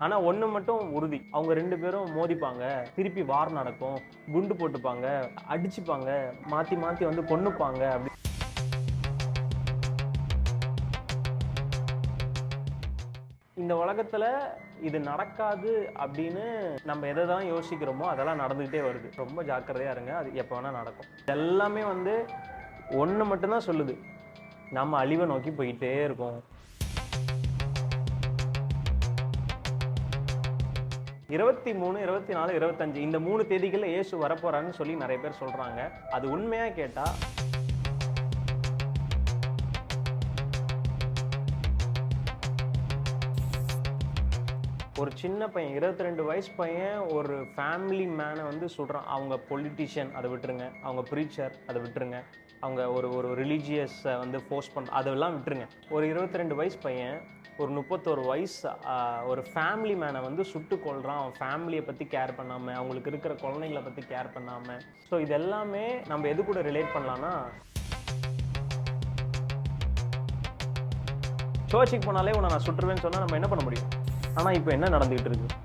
ஆனால் ஒன்று மட்டும் உறுதி, அவங்க 2 பேரும் மோதிப்பாங்க, திருப்பி வார் நடக்கும், குண்டு போட்டுப்பாங்க, அடிச்சுப்பாங்க, மாற்றி மாற்றி வந்து கொன்னுப்பாங்க. அப்படி இந்த உலகத்துல இது நடக்காது அப்படின்னு நம்ம எதை தான் யோசிக்கிறோமோ அதெல்லாம் நடந்துகிட்டே வருது. ரொம்ப ஜாக்கிரதையா இருங்க, அது எப்போ வேணா நடக்கும். எல்லாமே வந்து ஒன்று மட்டும்தான் சொல்லுது, நம்ம அழிவை நோக்கி போயிட்டே இருக்கோம். 23, 24, 25 இந்த 3 தேதிகளில் இயேசு வரப்போறான்னு சொல்லி நிறைய பேர் சொல்றாங்க. அது உண்மையா கேட்டா ஒரு சின்ன பையன், 22 வயசு பையன் ஒரு ஃபேமிலி மேனை வந்து சொல்கிறான். அவங்க பொலிட்டிஷியன், அதை விட்டுருங்க. அவங்க ப்ரீச்சர், அதை விட்டுருங்க. அவங்க ஒரு ஒரு ரிலீஜியஸை வந்து ஃபோர்ஸ் பண்ணுற, அதெல்லாம் விட்டுருங்க. ஒரு 22 வயசு பையன் ஒரு 31 வயசு ஒரு ஃபேமிலி மேனை வந்து சுட்டு கொள்கிறான். அவன் ஃபேமிலியை பற்றி கேர் பண்ணாமல், அவங்களுக்கு இருக்கிற குழந்தைங்களை பற்றி கேர் பண்ணாமல். ஸோ இது எல்லாமே நம்ம எது கூட ரிலேட் பண்ணலான்னா, சர்ச்சுக்கு போனாலே உன்னை நான் சுட்டுருவேன்னு சொன்னால் நம்ம என்ன பண்ண முடியும்? ஆனால் இப்போ என்ன நடந்துகிட்டு இருக்கு?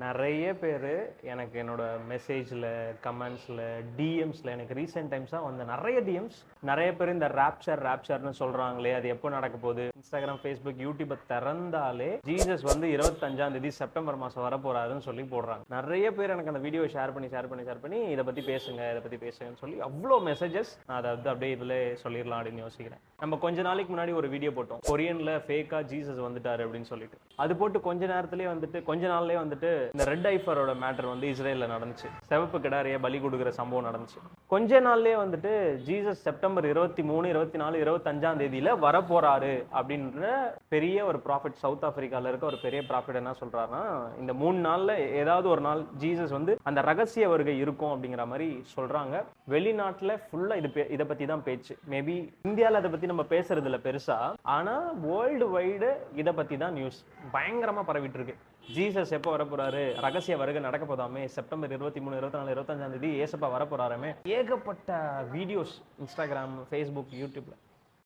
நிறைய பேர் எனக்கு என்னோட மெசேஜில், கமெண்ட்ஸில், டிஎம்ஸில் எனக்கு ரீசெண்ட் டைம்ஸாக வந்த நிறைய டிஎம்ஸ், நிறைய பேர் இந்த ராப்சர்னு சொல்கிறாங்களே, அது எப்போ நடக்க போகுது? இன்ஸ்டாகிராம், ஃபேஸ்புக், யூடியூப்பை திறந்தாலே ஜீசஸ் வந்து 25ஆம் தேதி செப்டம்பர் மாதம் வர போகிறாருன்னு சொல்லி போடுறாங்க. நிறைய பேர் எனக்கு அந்த வீடியோ ஷேர் பண்ணி இதை பற்றி பேசுங்கன்னு சொல்லி அவ்வளோ மெசேஜஸ். நான் அதை வந்து அப்படியே இதில் சொல்லிடலாம் அப்படின்னு யோசிக்கிறேன். நம்ம கொஞ்ச நாளைக்கு முன்னாடி ஒரு வீடியோ போட்டோம், கொரியனில் ஃபேக்காக ஜீசஸ் வந்துட்டாரு அப்படின்னு சொல்லிட்டு. அது போட்டு கொஞ்ச நாள்லேயே வந்துட்டு இந்த ரெட் ஐஃபரோட மேட்டர் வந்து இஸ்ரேலில் நடந்துச்சு. சிவப்பு கிடாரிய பலி கொடுக்குற சம்பவம் நடந்துச்சு. கொஞ்ச நாள்லேயே வந்துட்டு ஜீசஸ் செப்டம்பர் 23, 24, 25ஆம் தேதியில் வரப்போறாரு அப்படின்ற பெரிய ஒரு ப்ராஃபிட், சவுத் ஆப்பிரிக்காவில் இருக்க ஒரு பெரிய ப்ராஃபிட் என்ன சொல்றாருன்னா, இந்த 3 நாளில் ஏதாவது ஒரு நாள் ஜீசஸ் வந்து அந்த ரகசிய வருகை இருக்கும் அப்படிங்கிற மாதிரி சொல்றாங்க. வெளிநாட்டில் ஃபுல்லாக இதை பற்றி தான் பேச்சு. மேபி இந்தியாவில் அதை பற்றி நம்ம பேசுறது இல்லை பெருசா, ஆனால் வேர்ல்டு வைடு இதை பற்றி தான் நியூஸ் பயங்கரமாக பரவிட்டு இருக்கு. ஜீசஸ் எப்போ வரப்போறாரு, ரகசிய வருகை நடக்க போதாமே, செப்டம்பர் 23, 24, 25ஆம் தேதி ஏசப்பா வரப்போறாருமே, ஏகப்பட்ட வீடியோஸ் இன்ஸ்டாகிராம், ஃபேஸ்புக், யூடியூப்ல.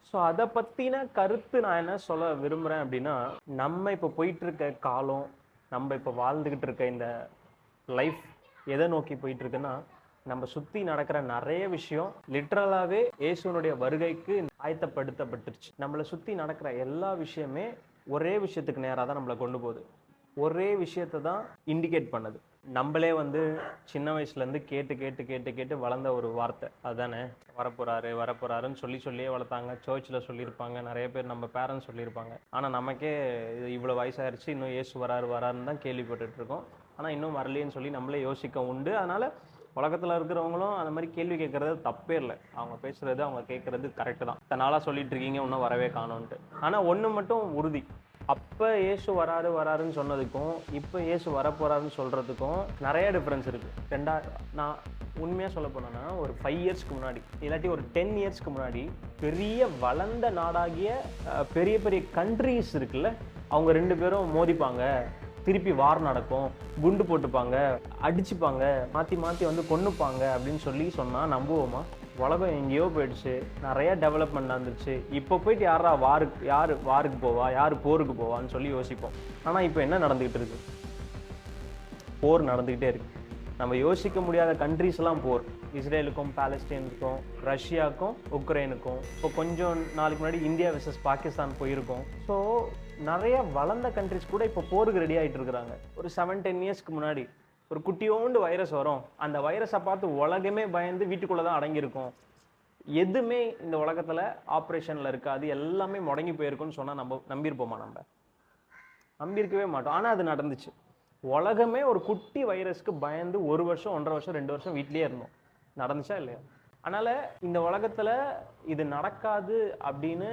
ஸோ அதை பற்றின கருத்து நான் என்ன சொல்ல விரும்புகிறேன் அப்படின்னா, நம்ம இப்போ போயிட்டு இருக்க காலம், நம்ம இப்போ வாழ்ந்துக்கிட்டு இருக்க இந்த லைஃப் எதை நோக்கி போயிட்டு இருக்குன்னா, நம்ம சுற்றி நடக்கிற நிறைய விஷயம் லிட்ரலாகவே இயேசுனுடைய வருகைக்கு ஆயத்தப்படுத்தப்பட்டுருச்சு. நம்மளை சுற்றி நடக்கிற எல்லா விஷயமே ஒரே விஷயத்துக்கு நேராக தான் நம்மளை கொண்டு போகுது, ஒரே விஷயத்தை தான் இண்டிகேட் பண்ணுது. நம்மளே வந்து சின்ன வயசுலேருந்து கேட்டு வளர்ந்த ஒரு வார்த்தை அதுதானே, வரப்போறாருன்னு சொல்லியே வளர்த்தாங்க. சர்ச்சில் சொல்லியிருப்பாங்க, நிறைய பேர் நம்ம பேரண்ட்ஸ் சொல்லியிருப்பாங்க. ஆனால் நமக்கே இவ்வளோ வயசாயிருச்சு, இன்னும் இயேசு வராருன்னு தான் கேள்விப்பட்டுட்டு இருக்கோம். ஆனால் இன்னும் வரலையேன்னு சொல்லி நம்மளே யோசிக்க உண்டு. அதனால் உலகத்தில் இருக்கிறவங்களும் அந்த மாதிரி கேள்வி கேட்கறது தப்பே இல்லை. அவங்க பேசுறது, அவங்க கேட்கறது கரெக்டு தான். தன்னால சொல்லிட்டு இருக்கீங்க, இன்னும் வரவே காணோன்ட்டு. ஆனால் ஒன்று மட்டும் உறுதி, அப்போ இயேசு வராருன்னு சொன்னதுக்கும் இப்போ இயேசு வரப்போறாருன்னு சொல்கிறதுக்கும் நிறைய டிஃப்ரென்ஸ் இருக்குது. நான் உண்மையாக சொல்ல போனேன்னா, ஒரு 5 இயர்ஸ்க்கு முன்னாடி, இல்லாட்டி ஒரு 10 இயர்ஸ்க்கு முன்னாடி பெரிய வளர்ந்த நாடாகிய பெரிய பெரிய கண்ட்ரிஸ் இருக்குல்ல, அவங்க 2 பேரும் மோதிப்பாங்க, திருப்பி வார் நடக்கும், குண்டு போட்டுப்பாங்க, அடிச்சுப்பாங்க, மாற்றி வந்து கொன்னுப்பாங்க அப்படின்னு சொன்னால் நம்புவோமா? உலகம் எங்கேயோ போயிடுச்சு, நிறைய டெவலப்மெண்ட் வந்துருச்சு. இப்போ போயிட்டு யார் வாருக்கு போவா, யார் போருக்கு போவான்னு சொல்லி யோசிப்போம். ஆனால் இப்போ என்ன நடந்துக்கிட்டு இருக்கு? போர் நடந்துக்கிட்டே இருக்கு. நம்ம யோசிக்க முடியாத கண்ட்ரிஸ்லாம் போர். இஸ்ரேலுக்கும், பாலஸ்தீனுக்கும், ரஷ்யாவுக்கும், உக்ரைனுக்கும். இப்போ கொஞ்சம் நாளைக்கு முன்னாடி இந்தியா வெர்சஸ் பாகிஸ்தான் போயிருக்கோம். ஸோ நிறைய வளர்ந்த கண்ட்ரிஸ் கூட இப்போ போருக்கு ரெடி ஆகிட்டு இருக்கிறாங்க. ஒரு 7-10 இயர்ஸ்க்கு முன்னாடி ஒரு குட்டியோண்டு வைரஸ் வரும், அந்த வைரஸை பார்த்து உலகமே பயந்து வீட்டுக்குள்ளே தான் அடங்கியிருக்கும். எதுவுமே இந்த உலகத்தில் ஆப்ரேஷனில் இருக்காது, எல்லாமே முடங்கி போயிருக்குன்னு சொன்னால் நம்பியிருப்போமா? நம்ம நம்பியிருக்கவே மாட்டோம். ஆனால் அது நடந்துச்சு. உலகமே ஒரு குட்டி வைரஸ்க்கு பயந்து 1 வருஷம், 1.5 வருஷம், 2 வருஷம் வீட்லேயே இருந்தோம். நடந்துச்சா இல்லையா? அதனால் இந்த உலகத்தில் இது நடக்காது அப்படின்னு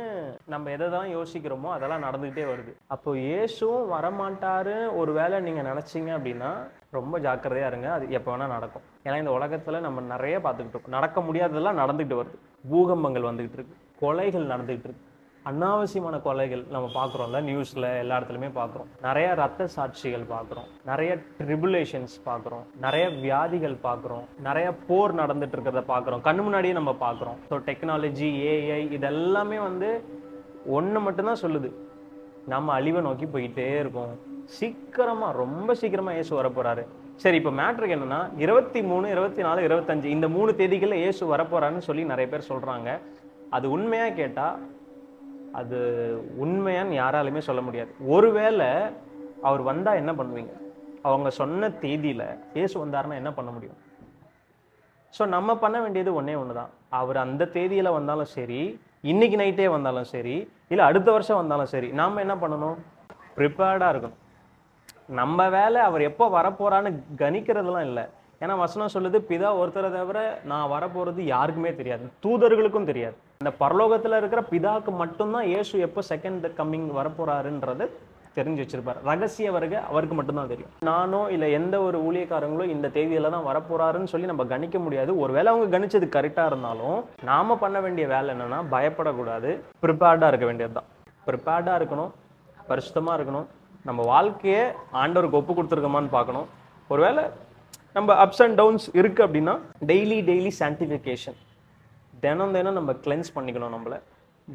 நம்ம எதை தான் யோசிக்கிறோமோ அதெல்லாம் நடந்துக்கிட்டே வருது. அப்போ இயேசுவும் வரமாட்டாரு ஒரு வேளை நீங்கள் நினச்சிங்க அப்படின்னா ரொம்ப ஜாக்கிரதையாக இருங்க, அது எப்போ வேணால் நடக்கும். ஏன்னா இந்த உலகத்தில் நம்ம நிறைய பார்த்துக்கிட்டு இருக்கோம், நடக்க முடியாததெல்லாம் நடந்துக்கிட்டு வருது. பூகம்பங்கள் வந்துக்கிட்டு இருக்கு, கொலைகள் நடந்துக்கிட்டு இருக்கு, அனாவசியமான கொலைகள் நம்ம பார்க்குறோம்ல, நியூஸில் எல்லா இடத்துலையுமே பார்க்குறோம். நிறைய ரத்த சாட்சிகள் பார்க்குறோம், நிறைய ட்ரிபுலேஷன்ஸ் பார்க்குறோம், நிறைய வியாதிகள் பார்க்குறோம், நிறைய போர் நடந்துட்டு இருக்கிறத பார்க்குறோம், கண்ணு முன்னாடியே நம்ம பார்க்குறோம். ஸோ டெக்னாலஜி, ஏஐ இதெல்லாமே வந்து ஒன்று மட்டும்தான் சொல்லுது, நம்ம அழிவை நோக்கி போயிட்டே இருக்கோம். சீக்கிரமா, ரொம்ப சீக்கிரமா இயேசு வரப்போறாரு. சரி, இப்போ மேட்ருக்கு என்னன்னா 23, 24, 25 இந்த 3 தேதிகளில் இயேசு வரப்போறாருன்னு சொல்லி நிறைய பேர் சொல்றாங்க. அது உண்மையா கேட்டா அது உண்மையான்னு யாராலுமே சொல்ல முடியாது. ஒருவேளை அவர் வந்தா என்ன பண்ணுவீங்க? அவங்க சொன்ன தேதியில இயேசு வந்தாருன்னா என்ன பண்ண முடியும்? ஸோ நம்ம பண்ண வேண்டியது ஒன்னே ஒன்று தான். அவர் அந்த தேதியில வந்தாலும் சரி, இன்னைக்கு நைட்டே வந்தாலும் சரி, இல்லை அடுத்த வருஷம் வந்தாலும் சரி, நாம என்ன பண்ணணும்? ப்ரிப்பேர்டாக இருக்கணும். நம்ம வேலை அவர் எப்போ வரப்போறான்னு கணிக்கிறதுலாம் இல்லை. ஏன்னா வசனம் சொல்லுது, பிதா ஒருத்தரை தவிர நான் வரப்போறது யாருக்குமே தெரியாது, தூதர்களுக்கும் தெரியாது. அந்த பரலோகத்தில் இருக்கிற பிதாவுக்கு மட்டும்தான் இயேசு எப்போ செகண்ட் கம்மிங் வரப்போறாருன்றது தெரிஞ்சு வச்சிருப்பார். ரகசிய வருகை அவருக்கு மட்டும்தான் தெரியும். நானோ இல்லை எந்த ஒரு ஊழியக்காரங்களோ இந்த தேதியில தான் வரப்போறாருன்னு சொல்லி நம்ம கணிக்க முடியாது. ஒருவேளை அவங்க கணிச்சது கரெக்டாக இருந்தாலும் நாம பண்ண வேண்டிய வேலை என்னன்னா, பயப்படக்கூடாது, ப்ரிப்பேர்டாக இருக்க வேண்டியது தான். ப்ரிப்பேர்டாக இருக்கணும், பரிசுத்தமாக இருக்கணும், நம்ம வாழ்க்கையை ஆண்டவருக்கு ஒப்பு கொடுத்துருக்கோமான்னு பார்க்கணும். ஒருவேளை நம்ம அப்ஸ் அண்ட் டவுன்ஸ் இருக்கு அப்படின்னா டெய்லி சான்டிஃபிகேஷன், தினம் நம்ம கிளென்ஸ் பண்ணிக்கணும். நம்மளை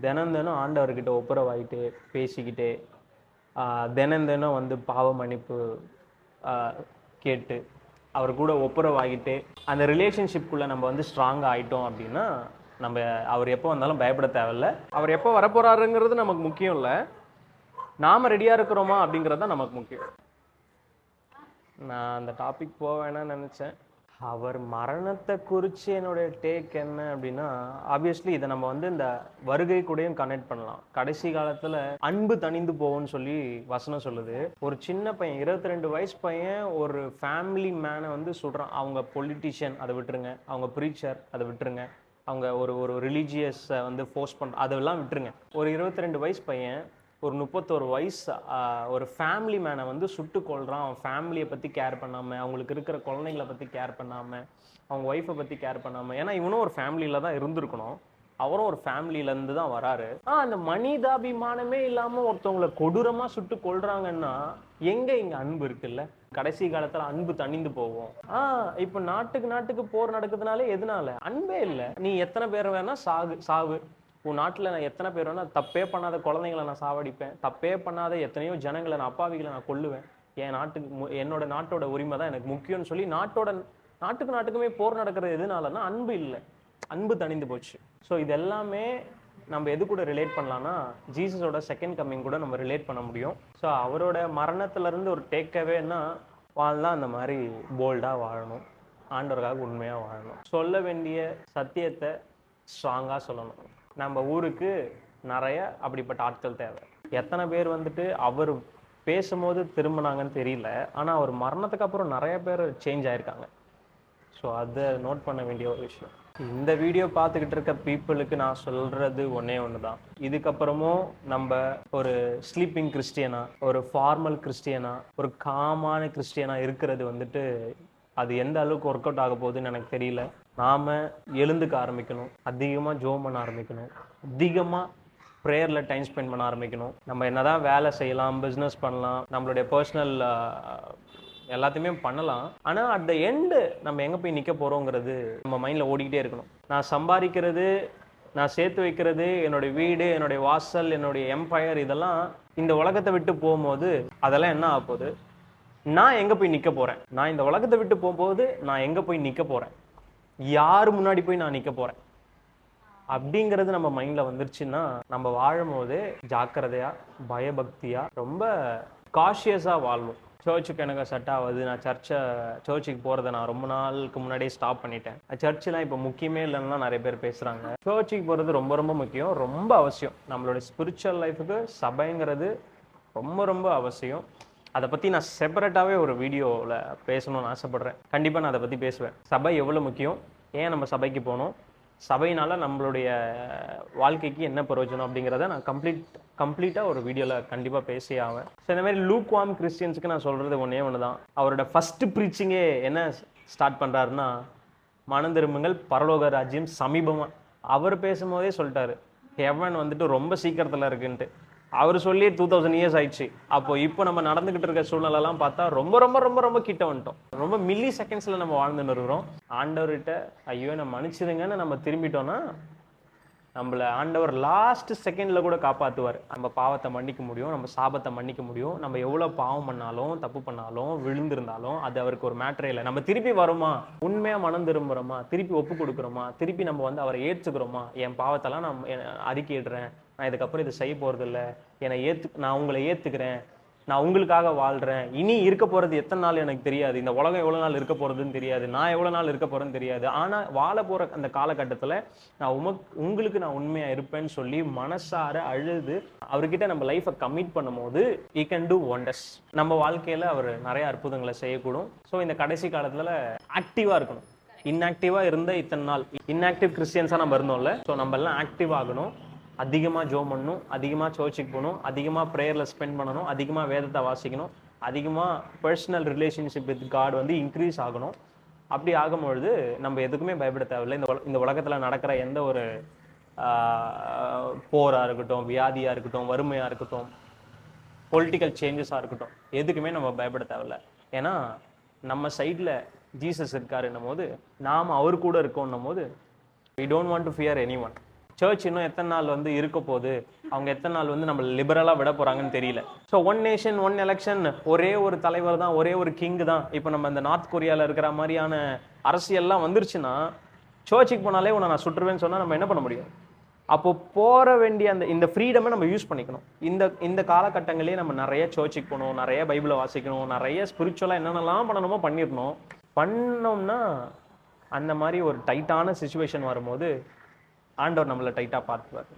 தினம் ஆண்டவர்கிட்ட ஒப்புரவாயிட்டு பேசிக்கிட்டே, தினம் வந்து பாவ மன்னிப்பு கேட்டு அவர் கூட ஒப்புரவாகிட்டு அந்த ரிலேஷன்ஷிப்குள்ளே நம்ம வந்து ஸ்ட்ராங்காக ஆகிட்டோம் அப்படின்னா நம்ம அவர் எப்போ வந்தாலும் பயப்பட தேவையில்லை. அவர் எப்போ வரப்போறாருங்கிறது நமக்கு முக்கியம் இல்லை, நாம் ரெடியாக இருக்கிறோமா அப்படிங்கிறது தான் நமக்கு முக்கியம். நான் அந்த டாபிக் போவேன்னு நினச்சேன். அவர் மரணத்தை குறித்து என்னுடைய டேக் என்ன அப்படின்னா, ஆப்வியஸ்லி இதை நம்ம வந்து இந்த வருகை கூடயும் கனெக்ட் பண்ணலாம். கடைசி காலத்தில் அன்பு தணிந்து போகும்னு சொல்லி வசனம் சொல்லுது. ஒரு சின்ன பையன், 22 வயசு பையன் ஒரு ஃபேமிலி மேனை வந்து சொல்கிறான். அவங்க பொலிட்டிஷியன், அதை விட்டுருங்க. அவங்க ப்ரீச்சர், அதை விட்டுருங்க. அவங்க ஒரு ரிலீஜியஸை வந்து ஃபோர்ஸ் பண்ணுற, அதெல்லாம் விட்டுருங்க. ஒரு 22 வயசு பையன் ஒரு 31 வயசு ஒரு ஃபேமிலி மேனை வந்து சுட்டு கொள்கிறான். அவன் ஃபேமிலியை பற்றி கேர் பண்ணாமல், அவங்களுக்கு இருக்கிற குழந்தைங்களை பற்றி கேர் பண்ணாமல், அவங்க ஒய்ஃபை பற்றி கேர் பண்ணாமல். ஏன்னா இவனும் ஒரு ஃபேமிலியில் தான் இருந்திருக்கணும், அவரும் ஒரு ஃபேமிலியிலேருந்து தான் வராரு. அந்த மனிதாபிமானமே இல்லாமல் ஒருத்தவங்களை கொடூரமாக சுட்டு கொள்றாங்கன்னா எங்கே இங்கே அன்பு இருக்குல்ல? கடைசி காலத்தில் அன்பு தணிந்து போகும். இப்போ நாட்டுக்கு போர் நடக்குதுனாலே எதனால? அன்பே இல்லை. நீ எத்தனை பேர் வேணா சாவு. உன் நாட்டில் நான் எத்தனை பேர் வேணா, தப்பே பண்ணாத குழந்தைங்களை நான் சாவடிப்பேன், தப்பே பண்ணாத எத்தனையோ ஜனங்களை நான் அப்பாவிகளை நான் கொல்லுவேன், என் என்னோட நாட்டோட உரிமை தான் எனக்கு முக்கியம்னு சொல்லி நாட்டுக்குமே போர் நடக்கிறது எதுனாலன்னா அன்பு இல்லை, அன்பு தணிந்து போச்சு. ஸோ இது எல்லாமே நம்ம எது கூட ரிலேட் பண்ணலாம்னா ஜீசஸோட செகண்ட் கம்மிங் கூட நம்ம ரிலேட் பண்ண முடியும். ஸோ அவரோட மரணத்துலேருந்து ஒரு டேக்கவேன்னா, வாழ்தான் அந்த மாதிரி போல்டாக வாழணும், ஆண்டவருக்காக உண்மையாக வாழணும், சொல்ல வேண்டிய சத்தியத்தை ஸ்ட்ராங்காக சொல்லணும். நம்ம ஊருக்கு நிறைய அப்படிப்பட்ட ஆட்கள் தேவை. எத்தனை பேர் வந்துட்டு அவர் பேசும்போது திரும்பினாங்கன்னு தெரியல, ஆனால் அவர் மரணத்துக்கு அப்புறம் நிறைய பேர் சேஞ்ச் ஆயிருக்காங்க. ஸோ அதை நோட் பண்ண வேண்டிய ஒரு விஷயம். இந்த வீடியோ பார்த்துக்கிட்டு இருக்க பீப்புளுக்கு நான் சொல்கிறது ஒன்றே ஒன்று தான். இதுக்கப்புறமும் நம்ம ஒரு ஸ்லீப்பிங் கிறிஸ்டியனா, ஒரு ஃபார்மல் கிறிஸ்டியனா, ஒரு காமான கிறிஸ்டியனா இருக்கிறது வந்துட்டு அது எந்த அளவுக்கு ஒர்க் அவுட் ஆக போகுதுன்னு எனக்கு தெரியல. நாம் எழுந்துக்க ஆரம்பிக்கணும், அதிகமாக ஜோம் பண்ண ஆரம்பிக்கணும், அதிகமாக ப்ரேயரில் டைம் ஸ்பெண்ட் பண்ண ஆரம்பிக்கணும். நம்ம என்ன தான் வேலை செய்யலாம், பிஸ்னஸ் பண்ணலாம், நம்மளுடைய பர்சனல் எல்லாத்தையுமே பண்ணலாம். ஆனால் அட் த எண்டு நம்ம எங்கே போய் நிற்க போகிறோங்கிறது நம்ம மைண்டில் ஓடிக்கிட்டே இருக்கணும். நான் சம்பாதிக்கிறது, நான் சேர்த்து வைக்கிறது, என்னுடைய வீடு, என்னுடைய வாசல், என்னுடைய எம்பையர், இதெல்லாம் இந்த உலகத்தை விட்டு போகும்போது அதெல்லாம் என்ன ஆக போகுது? நான் எங்கே போய் நிற்க போகிறேன்? நான் இந்த உலகத்தை விட்டு போகும்போது நான் எங்கே போய் நிற்க போகிறேன்? யார் முன்னாடி போய் நான் நிற்க போகிறேன்? அப்படிங்கிறது நம்ம மைண்டில் வந்துருச்சுன்னா நம்ம வாழும் போது ஜாக்கிரதையாக, பயபக்தியாக, ரொம்ப காஷியஸாக வாழணும். சர்ச்சுக்கு எனக்கு செட் ஆகுது, நான் சர்ச்சுக்கு போகிறத நான் ரொம்ப நாளுக்கு முன்னாடியே ஸ்டாப் பண்ணிட்டேன், சர்ச்செலாம் இப்போ முக்கியமே இல்லைன்னா நிறைய பேர் பேசுகிறாங்க. சர்ச்சுக்கு போகிறது ரொம்ப ரொம்ப முக்கியம், ரொம்ப அவசியம். நம்மளுடைய ஸ்பிரிச்சுவல் லைஃபுக்கு சபைங்கிறது ரொம்ப ரொம்ப அவசியம். அதை பற்றி நான் செப்பரேட்டாகவே ஒரு வீடியோவில் பேசணும்னு ஆசைப்பட்றேன். கண்டிப்பாக நான் அதை பற்றி பேசுவேன். சபை எவ்வளோ முக்கியம், ஏன் நம்ம சபைக்கு போகணும், சபையினால் நம்மளுடைய வாழ்க்கைக்கு என்ன பிரயோஜனம் அப்படிங்கிறத நான் கம்ப்ளீட்டாக ஒரு வீடியோவில் கண்டிப்பாக பேசியே ஆவேன். ஸோ இந்த மாதிரி லூக் வார்ம் கிறிஸ்டியன்ஸுக்கு நான் சொல்கிறது ஒன்றே ஒன்று தான். அவரோட ஃபஸ்ட்டு ப்ரீச்சிங்கே என்ன ஸ்டார்ட் பண்ணுறாருன்னா, மனம் திரும்புங்கள், பரலோக ராஜ்யம் சமீபமாக. அவர் பேசும்போதே சொல்லிட்டாரு, ஹெவன் வந்துட்டு ரொம்ப சீக்கிரத்தில் இருக்குன்ட்டு. அவர் சொல்லி 2000 இயர்ஸ் ஆயிடுச்சு. அப்போ இப்போ நம்ம நடந்துகிட்டு இருக்க சூழ்நிலைலாம் பார்த்தா ரொம்ப ரொம்ப ரொம்ப ரொம்ப கிட்ட வந்துட்டோம். ரொம்ப மில்லி செகண்ட்ஸில் நம்ம வாழ்ந்துன்னு இருக்கிறோம். ஆண்டவர்கிட்ட ஐயோ நம்ம மன்னிச்சிடுங்கன்னு நம்ம திரும்பிட்டோம்னா நம்மள ஆண்டவர் லாஸ்ட் செகண்ட்ல கூட காப்பாற்றுவார். நம்ம பாவத்தை மன்னிக்க முடியும், நம்ம சாபத்தை மன்னிக்க முடியும். நம்ம எவ்வளோ பாவம் பண்ணாலும் தப்பு பண்ணாலும் விழுந்திருந்தாலும் அது அவருக்கு ஒரு மேட்டரே இல்லை. நம்ம திருப்பி வரோமா, உண்மையாக மனம் திரும்புகிறோமா, திருப்பி ஒப்பு கொடுக்குறோமா, திருப்பி நம்ம வந்து அவரை ஏற்றுக்கிறோமா, என் பாவத்தெல்லாம் நான் அறிக்கையிடுறேன், நான் இதுக்கப்புறம் இதை செய்ய போகிறது இல்லை, நான் உங்களை ஏற்றுக்கிறேன், நான் உங்களுக்காக வாழ்கிறேன், இனி இருக்க போகிறது எத்தனை நாள் எனக்கு தெரியாது, இந்த உலகம் எவ்வளோ நாள் இருக்க போகிறதுன்னு தெரியாது, நான் எவ்வளோ நாள் இருக்க போகிறேன்னு தெரியாது, ஆனால் வாழ போகிற அந்த காலகட்டத்தில் நான் உங்களுக்கு நான் உண்மையாக இருப்பேன்னு சொல்லி மனசார அழுது அவர்கிட்ட நம்ம லைஃப்பை கமிட் பண்ணும்போது he can do wonders. நம்ம வாழ்க்கையில் அவர் நிறைய அற்புதங்களை செய்யக்கூடும். ஸோ இந்த கடைசி காலத்தில் ஆக்டிவாக இருக்கணும். இன்ஆக்டிவாக இருந்த இத்தனை நாள் இன்ஆக்டிவ் கிறிஸ்டியன்ஸாக நம்ம இருந்தோம்ல, ஸோ நம்ம எல்லாம் ஆக்டிவ் ஆகணும். அதிகமாக ஜோம் பண்ணணும், அதிகமாக சர்ச்சுக்கு போகணும், அதிகமாக ப்ரேயரில் ஸ்பெண்ட் பண்ணணும், அதிகமாக வேதத்தை வாசிக்கணும், அதிகமாக பர்சனல் ரிலேஷன்ஷிப் வித் காட் வந்து இன்க்ரீஸ் ஆகணும். அப்படி ஆகும்பொழுது நம்ம எதுக்குமே பயப்பட தேவையில்லை. இந்த உலகத்தில் நடக்கிற எந்த ஒரு போராக இருக்கட்டும், வியாதியாக இருக்கட்டும், வறுமையாக இருக்கட்டும், பொலிட்டிக்கல் சேஞ்சஸாக இருக்கட்டும், எதுக்குமே நம்ம பயப்பட தேவையில்லை. ஏன்னா நம்ம சைடில் ஜீசஸ் இருக்காருன்னும் போது, நாம் அவர் கூட இருக்கோன்னும் போது we don't want to fear anyone. Church இன்னும் எத்தனை நாள் வந்து இருக்க போகுது, அவங்க எத்தனை நாள் வந்து நம்ம லிபரலாக விட போகிறாங்கன்னு தெரியல. So one nation one election, ஒரே ஒரு தலைவர் தான், ஒரே ஒரு கிங் தான். இப்போ நம்ம இந்த நார்த் கொரியாவில் இருக்கிற மாதிரியான அரசியல்லாம் வந்துருச்சுன்னா சர்ச்சுக்கு போனாலே உன்னை நான் சுற்றுவேன்னு சொன்னால் நம்ம என்ன பண்ண முடியும்? அப்போ போற வேண்டிய இந்த ஃப்ரீடமை நம்ம யூஸ் பண்ணிக்கணும். இந்த காலகட்டங்களே நம்ம நிறைய சர்ச்சுக்கு போகணும், நிறைய பைபிளை வாசிக்கணும், நிறைய ஸ்பிரிச்சுவலாக என்னென்னலாம் பண்ணணுமோ பண்ணோம்னா அந்த மாதிரி ஒரு டைட்டான சுச்சுவேஷன் வரும்போது ஆண்டவர் நம்மளை டைட்டாக பார்த்துவார்.